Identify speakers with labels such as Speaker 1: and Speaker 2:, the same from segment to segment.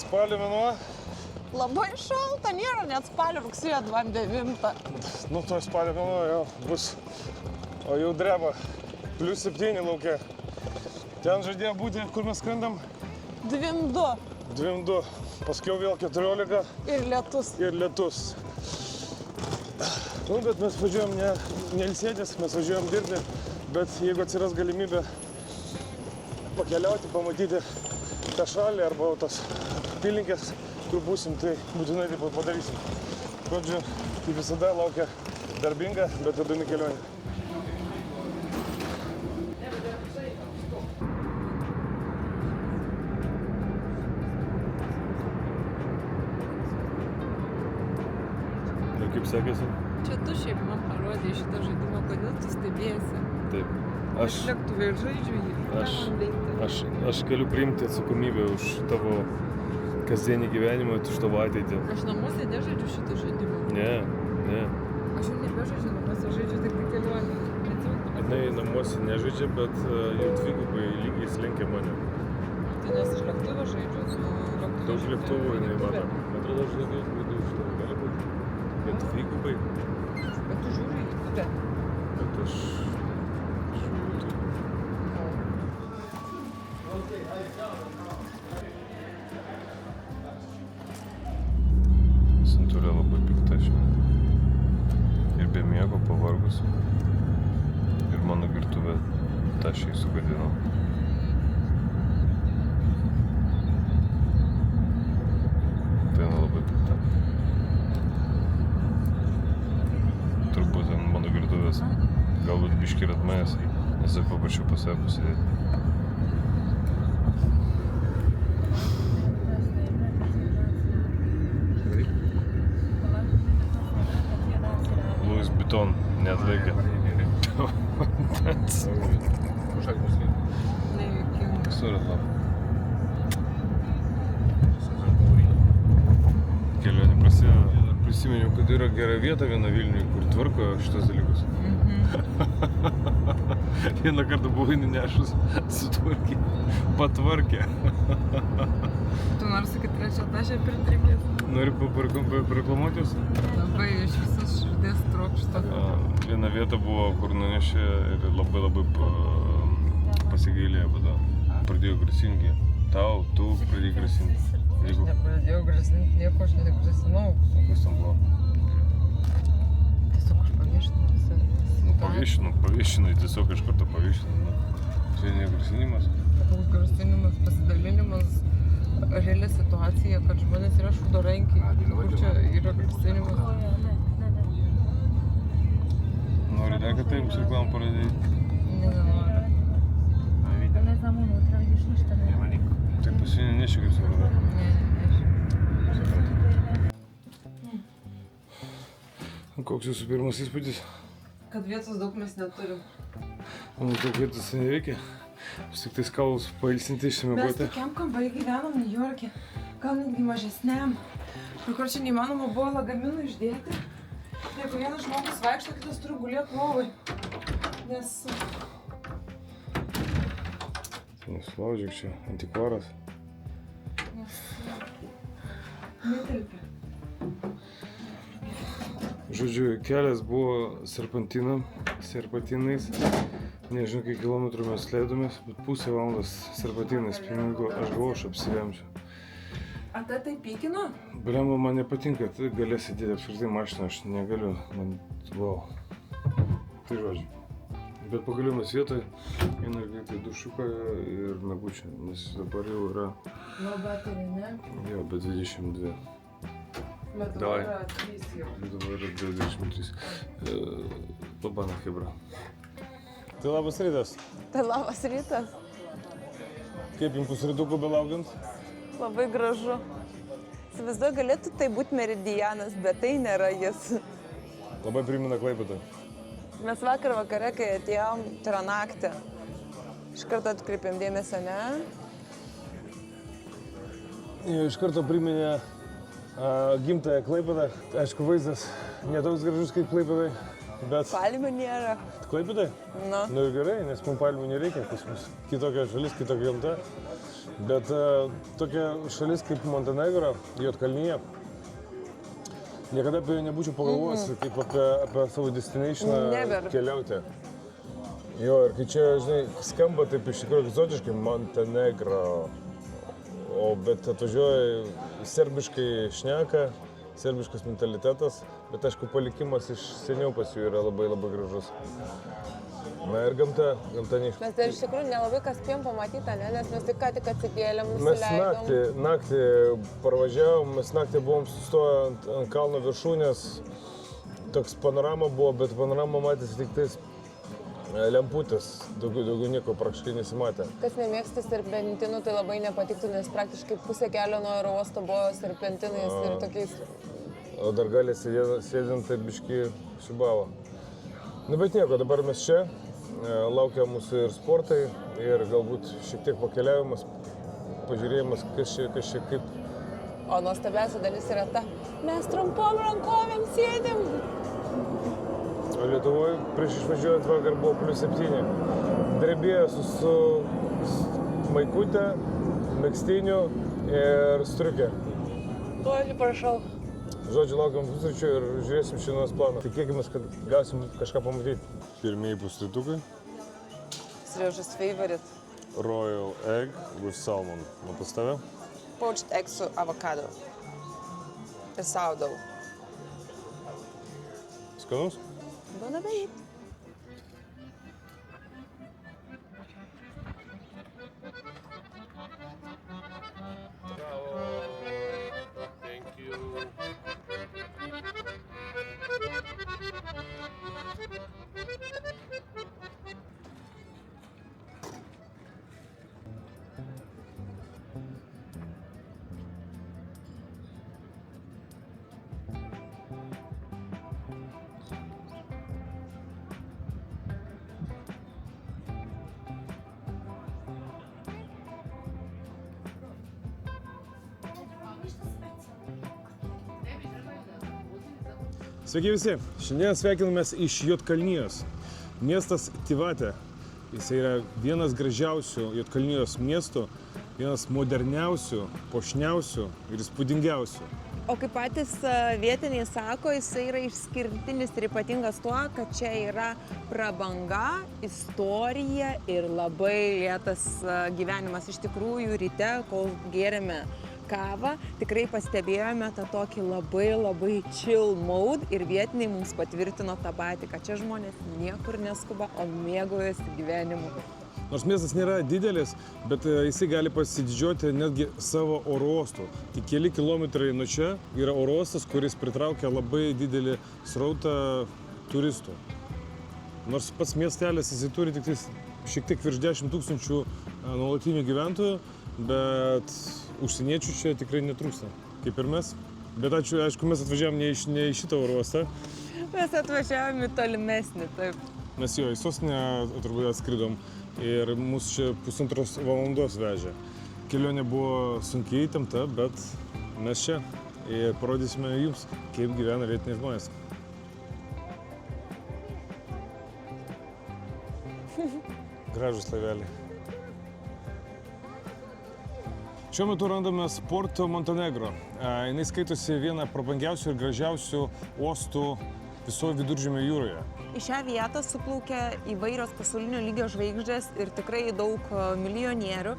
Speaker 1: Spalio mėnuo.
Speaker 2: Labai šalta, nėra net spalio rugsėjo 29.
Speaker 1: Nu, to spalio mėnuo jau bus, o jau dreba. +7 laukia. Ten žadėjo būti, kur mes skrendam?
Speaker 2: 2-2.
Speaker 1: 2-2. Paskiau vėl 14.
Speaker 2: Ir lietus.
Speaker 1: Ir lietus. Nu, bet mes važiuojam ne ilsėtis, mes važiuojam dirbti. Bet jeigu atsiras galimybė pakeliauti, pamatyti tą šalį arba tas apylinkes, kur būsim, tai būtinai taip padarysim. Žodžiu, kaip visada laukia darbinga, bet įdomi kelionė. Ir kaip sekėsi?
Speaker 3: Čia tu šiaip man parodė šitą žaidimą, kodėl tu stebėsi.
Speaker 1: Taip.
Speaker 3: Aš lėktuvai žaidžiu jį.
Speaker 1: Aš galiu priimti atsakomybę už tavo kasdienį gyvenimą, už tavo ateitį.
Speaker 3: Aš namuose nežaidžiu šitą žaidimą.
Speaker 1: Ne.
Speaker 3: Aš jau nebežaidžiu namuose, žaidžiu tik kelionę.
Speaker 1: Jinai namuose nežaidžia, bet jau dvigubai lygiai slenkia mane.
Speaker 3: Tai nes aš lėktuvą žaidžiu su lėktuvu.
Speaker 1: Daug lėktuvų jinai mato. Man atrodo, aš daugiau žaidžiu iš tavo gali būti. Bet dvigubai.
Speaker 3: Bet tu žiūri į lėktuvę.
Speaker 1: Bet aš žiūriu tai. Santūrė labai pikta šiandien. Ir be miego pavargus. Ir mano girtuvę tašiai sugadino. Tai labai pikta. Turbūt ant mano girtuvės galbūt biškį ir atmėjęs, nes aš paprašiau pas save pasidėti. Louis Vuitton neatlaikė. Suratau. Kelionė prasideda. Prisiminiau, kad yra gera vieta viena Vilniuje, kur tvarko šitas dalykus. Vieną kartą buvai nunešus, sutvarkė, patvarkė.
Speaker 3: Tu nori sakyti trečią tašę pritrenkės?
Speaker 1: Nori pareklamuoti jūs?
Speaker 3: Labai iš visos širdies trokšta.
Speaker 1: Viena vieta buvo, kur nunešė ir labai pasigailėjo vada. Pradėjo grasinti. Tu pradėjai grasinti.
Speaker 3: Aš nepradėjau grasinti nieko, aš negrasinau.
Speaker 1: Kas tam buvo?
Speaker 3: Tiesiog aš paviešinau visą.
Speaker 1: Paviešinai, tiesiog iš karto paviešinai. Čia negrasinimas?
Speaker 3: Koks grasinimas, pasidalinimas, reali situacija, kad žmonės yra šudorankiai. Kur čia yra grasinimas?
Speaker 1: Nori dar, kad tai jums reklamą parodėjai?
Speaker 3: Nenoriu.
Speaker 1: Tai pasinė nešikis varda. Koks jūsų pirmas įspūdis?
Speaker 3: Kad vietos daug mes neturim.
Speaker 1: Manau, daug vietos nereikia. Vis tik tais kaulus pailsinti
Speaker 3: Mes
Speaker 1: išsimiegoti.
Speaker 3: tokiam kambarį gyvenom Niujorke, gal netgi mažesniam. Ir kur čia neįmanoma buvo lagaminų išdėti. Jeigu vienas žmogus vaikšto, kitas turi gulėti lovai. Nes...
Speaker 1: Nesulaužyk čia, antikvaras.
Speaker 3: Netelpia.
Speaker 1: Žodžiu, kelias buvo serpantinais. Nežinau, kiek kilometrų mes leidomės, bet pusę valandos serpantinais. Pinigų, aš galvoju, aš apsivemsiu.
Speaker 3: A tai pykino?
Speaker 1: Blemba, man nepatinka, tai galės sėdėti apskritai mašiną, aš negaliu, man, wow. Tai žodžiu. Bet pagaliau mes vietoje, eina greitai dušuką ir nagučią, nes dabar jau yra...
Speaker 3: Labai turi, ne?
Speaker 1: Jo, bet 22.
Speaker 3: Bet dabar yra 3 jau.
Speaker 1: Dabar yra 23. Labana Hebra. Tai labas rytas.
Speaker 2: Tai labas rytas.
Speaker 1: Kaip jums pusrytukų belaukiant?
Speaker 2: Labai gražu. Įsivaizduoju, galėtų tai būti Meridianas, bet tai nėra jis.
Speaker 1: Labai primena Klaipėdą.
Speaker 2: Mes vakare, kai atėjom, tai yra naktį. Iš karto atkreipėm dėmesio, ne?
Speaker 1: Iš karto priminė gimtąją Klaipėdą. Aišku, vaizdas netoks gražus kaip Klaipėdai, bet...
Speaker 2: Palmių nėra.
Speaker 1: Klaipėdai?
Speaker 2: Nu.
Speaker 1: Nu ir gerai, nes mums palmių nereikia pas mus. Kitokia šalis, kitokia gamta. Bet tokia šalis kaip Montenegro, Juodkalnija, niekada apie ją nebūčiau pagalvojęs, kaip apie savo destinationą
Speaker 2: Never.
Speaker 1: keliauti. Jo, ir kai čia, žinai, skamba taip iš tikrųjų egzotiškai Montenegro, bet atvažiuoja serbiškai šneka, serbiškas mentalitetas, bet aišku, palikimas iš seniau pas jų yra labai labai gražus. Na ir gamta neiš.
Speaker 2: Mes dar iš tikrųjų nelabai kas spėjom pamatyti, ne? Nes mes tik ką tik atsikėlėm,
Speaker 1: Mes
Speaker 2: nusileidom.
Speaker 1: naktį parvažiavom, mes naktį buvom sustoję ant kalno viršūnės, toks panorama buvo, bet panorama matėsi tik tais lemputės, daugiau nieko praktiškai nesimatė.
Speaker 2: Kas nemėgsta serpentinų, tai labai nepatiktų, nes praktiškai pusė kelio nuo oro uosto buvo serpentinais ir tokiais.
Speaker 1: O dar gali sėdint taip biškį šibavo. Nu bet nieko, dabar mes čia, laukia mūsų ir sportai, ir galbūt šiek tiek pakeliavimas, pažiūrėjimas, kas čia kaip.
Speaker 2: O nuostabiausia dalis yra ta, mes trumpom rankovėm sėdim.
Speaker 1: O Lietuvoje prieš išvažiuojant vakar buvo +7. Drebėjo su maikutė, megztiniu ir striukė.
Speaker 2: Oi, prašau.
Speaker 1: Žodžiu, laukiam pusryčių ir žiūrėsim šiandienos planą. Tikėkimės, kad gausim kažką pamatyti. Pirmieji puslitukai.
Speaker 2: Seriožas favorite.
Speaker 1: Royal egg with salmon. Nu pas tave?
Speaker 2: Poached egg su avokado. Ir sourdough.
Speaker 1: Skanus?
Speaker 2: Bon appetit.
Speaker 1: Thank you. Sveiki visi! Šiandien sveikinamės iš Juodkalnijos. Miestas Tivatė. Jis yra vienas gražiausių Juodkalnijos miestų, vienas moderniausių, puošniausių ir įspūdingiausių.
Speaker 2: O kaip patys vietiniai sako, jis yra išskirtinis ir ypatingas tuo, kad čia yra prabanga, istorija ir labai lėtas gyvenimas. Iš tikrųjų, ryte, kol gėrėme kavą, tikrai pastebėjome tą tokį labai chill mode ir vietiniai mums patvirtino tą patį, kad čia žmonės niekur neskuba, o mėgaujasi gyvenimu.
Speaker 1: Nors miestas nėra didelis, bet jisai gali pasididžiuoti netgi savo oro uostu. Tik keli kilometrai nuo čia yra oro uostas, kuris pritraukia labai didelį srautą turistų. Nors pats miestelis jisai turi tik šiek tiek virš 10 000 nuolatinių gyventojų, bet užsieniečių čia tikrai netrūksta, kaip ir mes. Bet aišku, mes atvažiavom ne į šitą oro uostą.
Speaker 2: Mes atvažiavome į tolimesnį, taip.
Speaker 1: Mes jo į sostinę turbūt atskridom ir mūsų čia 1,5 valandos vežė. Kelionė buvo sunkiai įtempta, bet mes čia ir parodysime jums, kaip gyvena vietiniai žmonės. Gražus laiveliai. Šiuo metu randamės Porto Montenegro. Jinai skaitosi viena prabangiausių ir gražiausių uostų visoje Viduržemio jūroje.
Speaker 2: Į šią vietą suplaukia įvairios pasaulinio lygio žvaigždės ir tikrai daug milijonierių.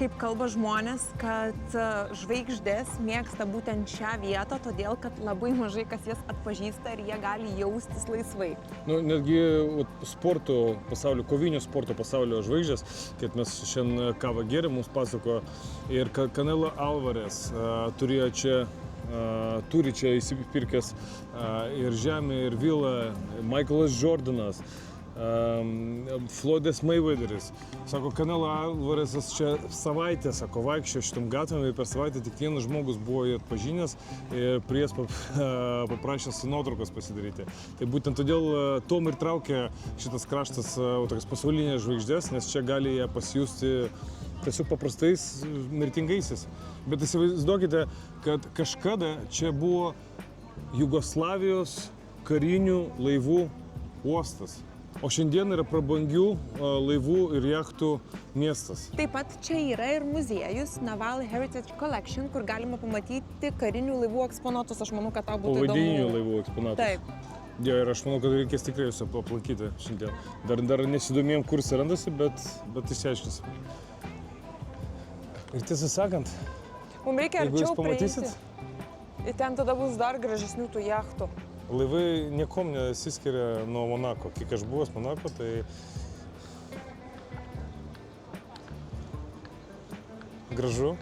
Speaker 2: Kaip kalba žmonės, kad žvaigždės mėgsta būtent šią vietą, todėl kad labai mažai kas jas atpažįsta ir jie gali jaustis laisvai.
Speaker 1: Netgi sporto pasaulio, kovinio sporto pasaulio žvaigždės, kad mes šiandien kavą gėrėm, mums pasako ir Canelo Alvarez turi čia įsipirkęs ir žemę, ir vilą, Michaelas Jordanas, Floydas Mayweatheris. Sako, Canelo Alvarezas čia savaitę, sako, vaikščio šitam gatvėm ir per savaitę tik vienas žmogus buvo jį atpažinęs ir prie jas paprašęs nuotraukas pasidaryti. Tai būtent todėl tom ir traukia šitas kraštas tokias pasaulinės žvaigždės, nes čia gali jie pasijusti tiesiog paprastais mirtingaisiais. Bet įsivaizduokite, kad kažkada čia buvo Jugoslavijos karinių laivų uostas. O šiandien yra prabangių laivų ir jachtų miestas.
Speaker 2: Taip pat čia yra ir muziejus Naval Heritage Collection, kur galima pamatyti karinių laivų eksponatus. Aš manau, kad tau būtų įdomu.
Speaker 1: Povandeninių laivų eksponatus.
Speaker 2: Taip.
Speaker 1: Jo, ir aš manau, kad reikės tikrai jūs aplankyti šiandien. Dar nesidomėjom, kur jis randasi, bet išsiaiškinsim. Ir tiesą sakant,
Speaker 2: Mums reikia
Speaker 1: jeigu jūs
Speaker 2: arčiau
Speaker 1: pamatysit,
Speaker 2: prieiti. Ir ten tada bus dar gražesnių tų jachtų.
Speaker 1: laivai niekom nesiskiria nuo Monako. Kiek aš buvęs Monako, tai gražu,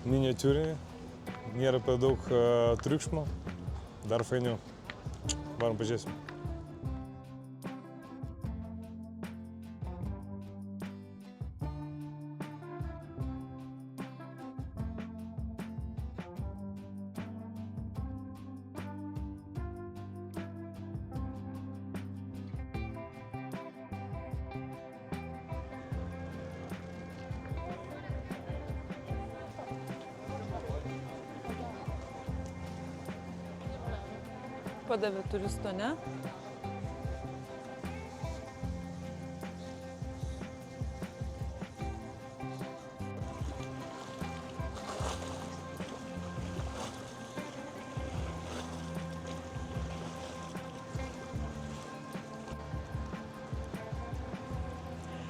Speaker 1: miniatiūrinė, nėra per daug triukšmo, dar fainiau. Varom pažiūrėsim.
Speaker 2: Padavė turisto, ne?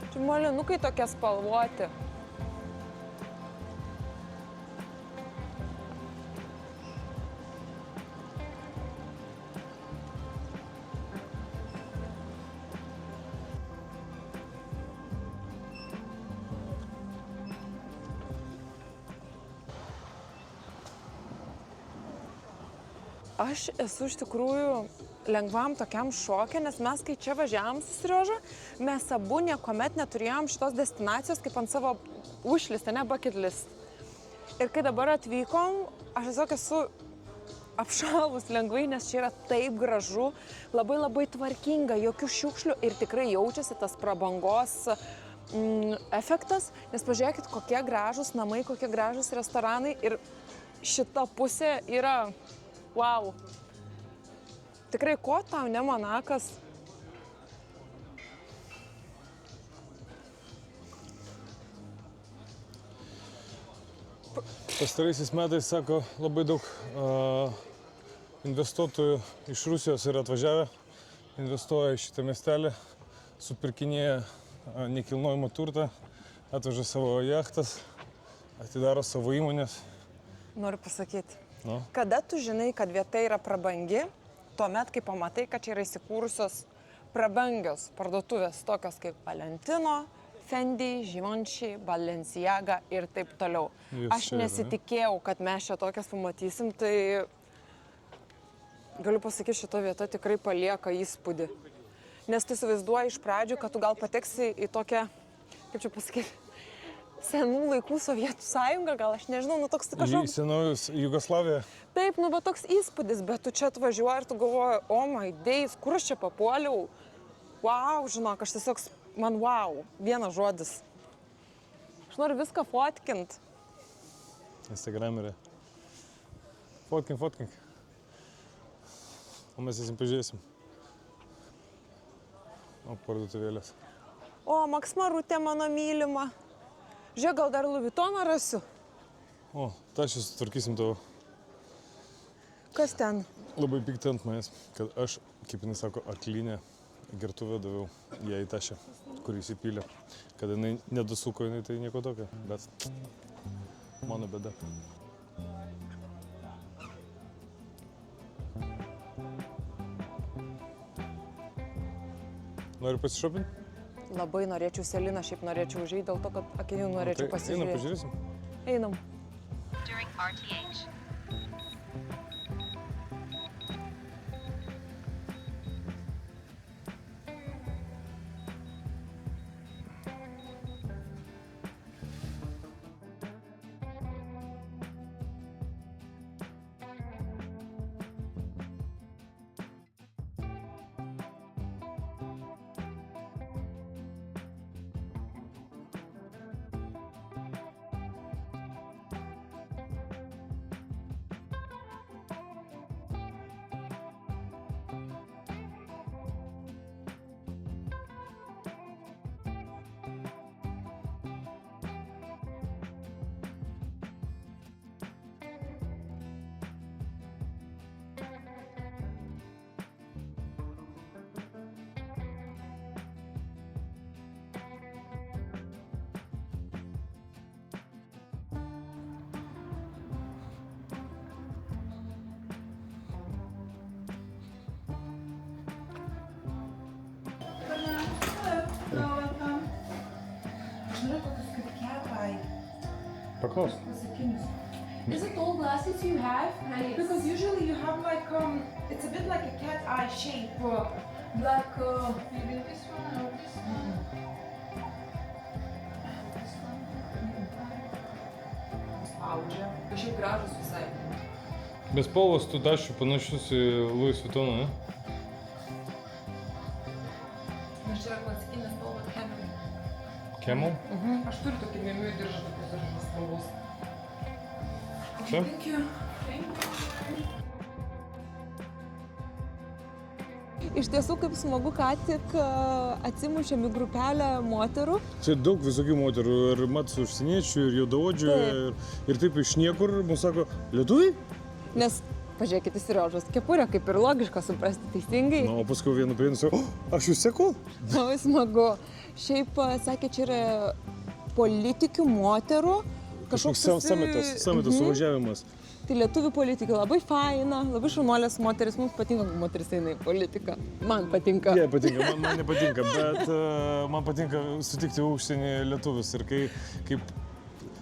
Speaker 2: Čia molinukai tokie spalvoti. Aš esu iš tikrųjų lengvam tokiam šokė, nes mes, kai čia važiavom su Serioža, mes abu niekuomet neturėjom šitos destinacijos kaip ant savo wishlist, ne bucket list. Ir kai dabar atvykom, aš tiesiog esu apšalus lengvai, nes čia yra taip gražu, labai tvarkinga, jokių šiukšlių ir tikrai jaučiasi tas prabangos efektas, nes pažiūrėkit, kokie gražūs namai, kokie gražūs restoranai ir šita pusė yra wow. Tikrai, ko tau ne Monakas?
Speaker 1: Pastaraisiais metais, sako, labai daug investuotojų iš Rusijos yra atvažiavę, investuoja į šitą miestelį, supirkinėja nekilnojamą turtą, atveža savo jachtas, atidaro savo įmonės.
Speaker 2: Noriu pasakyti.
Speaker 1: No.
Speaker 2: Kada tu žinai, kad vieta yra prabangi, tuomet, kai pamatai, kad čia yra įsikūrusios prabangios parduotuvės, tokios kaip Valentino, Fendi, Givenchy, Balenciaga ir taip toliau. Aš nesitikėjau, kad mes čia tokias pamatysim, tai galiu pasakyti, šita vieta tikrai palieka įspūdį. Nes tu įsivaizduoji iš pradžių, kad tu gal pateksi į tokią, kaip čia pasakyti, senų laikų Sovietų sąjungą, gal aš nežinau, nu toks kažkoks...
Speaker 1: Į senojus Jugoslavija.
Speaker 2: Taip, nu bet toks įspūdis, bet tu čia atvažiuoji ir tu galvoji, oh my days, kur aš čia papuoliau? Wow, žinok, aš tiesiog, man wow, vienas žodis. Aš noriu viską fotkint.
Speaker 1: Instagramerė. Fotkink. O mes eisim pažiūrėsim. O, parduotuvėlės.
Speaker 2: O, Maks Marutė mano mylima. Žiūrėk, gal dar Louis Vuittoną rasiu.
Speaker 1: O, tą aš sutvarkysim tavo.
Speaker 2: Kas ten?
Speaker 1: Labai pikti ant manęs, kad aš, kaip jinai sako, aklinę gertuvę daviau ją į tašę, kur įsipylė. Kad jinai nedasuko, jinai tai nieko tokio, bet mano bėda. Nori pasišopinti?
Speaker 2: Labai norėčiau Seliną, šiaip norėčiau užeiti, dėl to, kad akinių norėčiau pasižiūrėti.
Speaker 1: Einam, pažiūrėsim?
Speaker 2: Einam.
Speaker 4: During RTH.
Speaker 1: Paklaus.
Speaker 3: Is it all glasses you have? Because usually you have like it's a bit like a cat eye shape, like maybe this one or this one. Spaudžia. Kažkaip gražus visai.
Speaker 1: Bez spalvos tų taščių panašus į Louis Vuittoną, ne?
Speaker 3: Nes čia yra klasikinė spalva Camel.
Speaker 1: Camel?
Speaker 3: Aš turiu tokį mėmių diržą, tokios diržos spalvos.
Speaker 1: Čia?
Speaker 3: Thank you.
Speaker 2: Iš tiesų, kaip smagu, ką tik atsimušėm į grupelę moterų.
Speaker 1: Čia daug visokių moterų, ir matus užsieniečių, ir juodaodžių, ir taip iš niekur mums sako, lietuviai?
Speaker 2: Nes, pažiūrėkit, Seriožos kepurė, kaip ir logiška suprasti teisingai.
Speaker 1: Na, o paskui vienu prieinu sako, aš jūs seku?
Speaker 2: Labai smagu. Šiaip, sakė, čia yra politikių moterų.
Speaker 1: Kažkoks samitas suvažiavimas.
Speaker 2: Tai lietuvių politikai labai faina, labai šaunuolės moteris, mums patinka, kai moteris eina į politiką. Man patinka.
Speaker 1: Jie patinka, man nepatinka, bet man patinka sutikti užsienį lietuvius ir kaip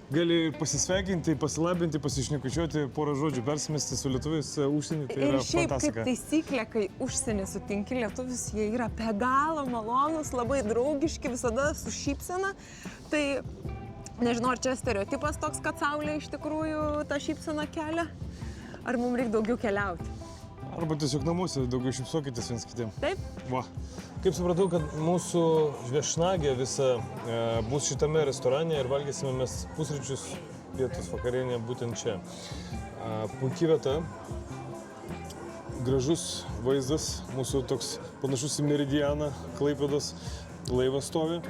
Speaker 1: gali pasisveikinti, pasilabinti, pasišnekučiuoti, porą žodžių persimesti su lietuviais užsienį, tai yra
Speaker 2: šiaip
Speaker 1: fantastika.
Speaker 2: kaip taisyklė, kai užsienį sutinki lietuvius, jie yra be galo malonus, labai draugiški, visada su šypsena. Tai nežinau, ar čia stereotipas toks, kad Saulė iš tikrųjų tą šypseną kelia, ar mums reikia daugiau keliauti.
Speaker 1: Arba tiesiog namuose daugiau šypsokitės viens kitiem.
Speaker 2: Taip?
Speaker 1: Va. Kaip supratau, kad mūsų viešnagė visa bus šitame restorane ir valgysime mes pusryčius, pietus, vakarienę būtent čia. Puikia vieta, gražus vaizdas, mūsų toks panašus į Meridianą, Klaipėdos laivas stovi.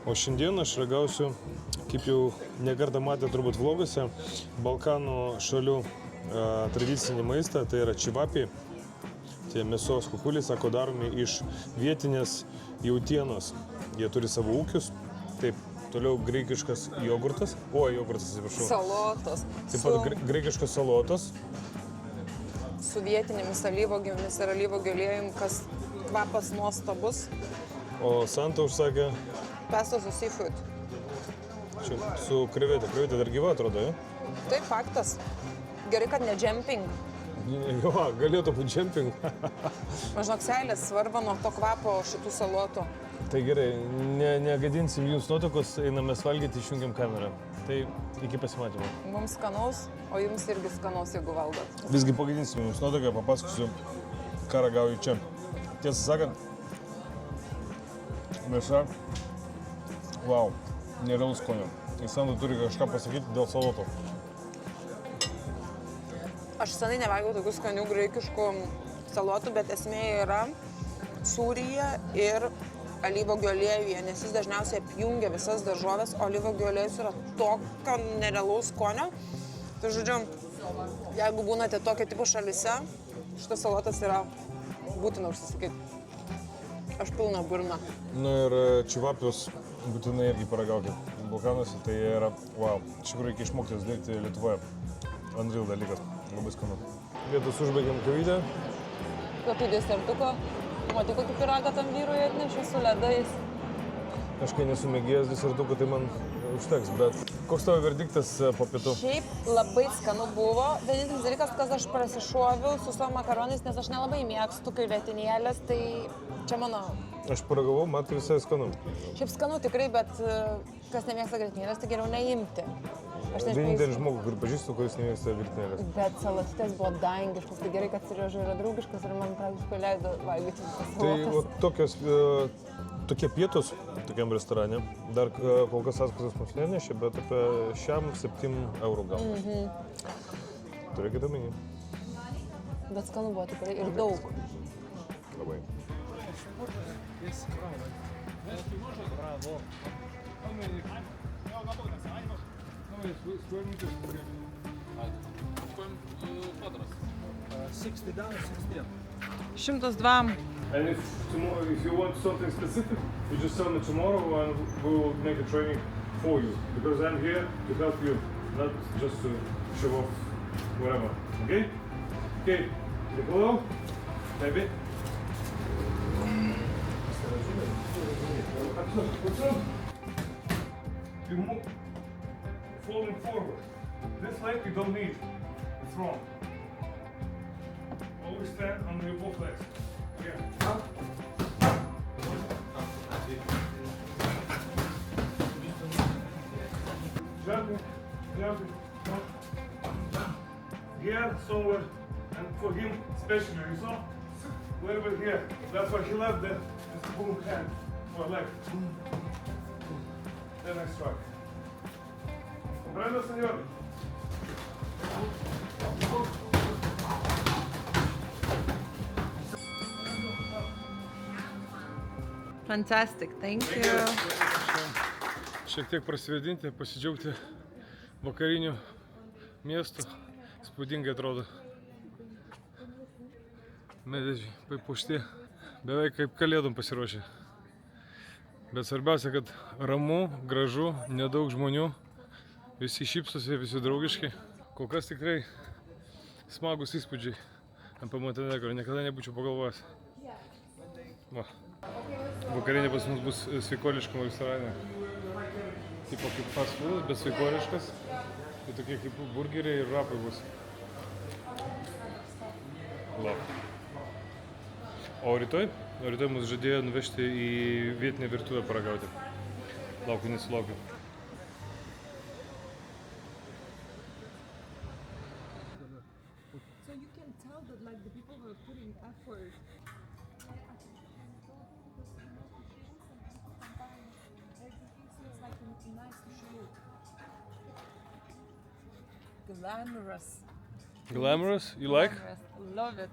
Speaker 1: O šiandien aš ragausiu, kaip jau nekartą matė turbūt vloguose, Balkanų šalių tradicinį maistą, tai yra čivapi. Tie mėsos kukuliai, sako, daromi iš vietinės jautienos. Jie turi savo ūkius. Taip, toliau graikiškas jogurtas. Jogurtas, atsiprašau.
Speaker 2: Salotos.
Speaker 1: Taip pat graikiškas salotos.
Speaker 2: Su vietinėmis alyvuogėmis ir alyvuogių aliejum, kas kvapas nuostabus.
Speaker 1: O Santa užsakė
Speaker 2: Pesto su seafood.
Speaker 1: čia su krevetė. Krevetė dar gyva atrodo, jo?
Speaker 2: Taip, faktas. Gerai, kad ne jumping.
Speaker 1: Jo, galėtų būti jumping.
Speaker 2: Maždaug seilės svarba nuo to kvapo šitų salotų.
Speaker 1: Tai gerai, negadinsim jums nuotakos, einame valgyti, išjungiam kamerą. Tai iki pasimatymo.
Speaker 2: Mums skanaus, o jums irgi skanaus, jeigu valgot.
Speaker 1: Visgi pagadinsim jums nuotaką, papasakosiu, ką ragauju čia. Tiesą sakant, mėsa, wow, nerealus skonio. Sandra turi kažką pasakyti dėl saloto.
Speaker 2: Aš senai nevalgiau tokių skanių graikiškų salotų, bet esmė yra sūryje ir alyvuogių aliejuje, nes jis dažniausiai apjungia visas daržoves, o alyvuogių aliejus yra tokio nerealaus skonio. Tai žodžiu, jeigu būnate tokio tipo šalyse, šitas salotas yra būtina užsisakyti. Aš pilna burna.
Speaker 1: Na ir čivapius būtinai irgi paragauti Balkanuose, tai yra, wow, iš tikrųjų reikia išmokti jas daryti Lietuvoje. Unreal dalykas, labai skanu. Vietos užbaigiam kavytę.
Speaker 2: Kokių desertuko? Matai, kokį pyragą tam vyrui atnešė su ledais.
Speaker 1: Aš kai nesu mėgėjęs desertuko, tai man užteks, bet koks tavo verdiktas po pietų?
Speaker 2: Šiaip labai skanu buvo. Vienintelis dalykas, kas aš prasišoviau su savo makaronais, nes aš nelabai mėgstu krevetinėlės, tai čia mano.
Speaker 1: Aš paragavau, man tai visai skanu.
Speaker 2: Šiaip skanu tikrai, bet kas nemėgsta grietinėlės, tai geriau neimti.
Speaker 1: Vienintelį žmogų, kurį pažįstu, kuris nemėgsta grietinėlės.
Speaker 2: Bet salatytės buvo dangiškos, tai gerai, kad Serioža yra draugiškas ir man praktiškai leido valgyti visas salotas.
Speaker 1: Tai tokie pietus tokiam restorane, dar kol kas sąskaitos mums nenešė, bet apie šiam 7 eurų gauna. Turėkite omeny.
Speaker 2: Bet skanu buvo tikrai ir daug.
Speaker 1: Labai. Bravo.
Speaker 2: 102.
Speaker 1: And if you want something specific, you just tell me tomorrow and we will make a training for you. Because I'm here to help you, not just to show off whatever. Okay? Okay. Hello? Baby? What's up? falling forward. This leg you don't need. It's wrong. Always stand on your both legs. Yeah. Up. Jumping, jumping. Here, somewhere, and for him especially, you saw? A little bit here. That's why he left the boom hand for leg. Then I strike. Comprendo, señor?
Speaker 2: Fantastic, thank you.
Speaker 1: Šiek tiek prasivėdinti, pasidžiaugti vakariniu miestu. Spūdingai atrodo. Medžiai papuošti, beveik kaip kalėdom pasiruošę. Bet svarbiausia, kad ramu, gražu, nedaug žmonių, visi šypsosi, visi draugiški. Kol kas tikrai smagus įspūdžiai apie Montenegrą, niekada nebūčiau pagalvojęs. Va. Vakarinė pas mus bus sveikuoliškam restorane. Tipo kaip fast food, bet sveikuoliškas. Tai tokie kaip burgeriai ir rapai bus. Lauk. O rytoj mus žadėjo nuvežti į vietinę virtuvę paragauti. Laukiu, nesulaukiu.
Speaker 3: So you can tell that like the people were putting effort. Glamorous.
Speaker 1: Glamorous? You like?
Speaker 3: Glamorous. Love it.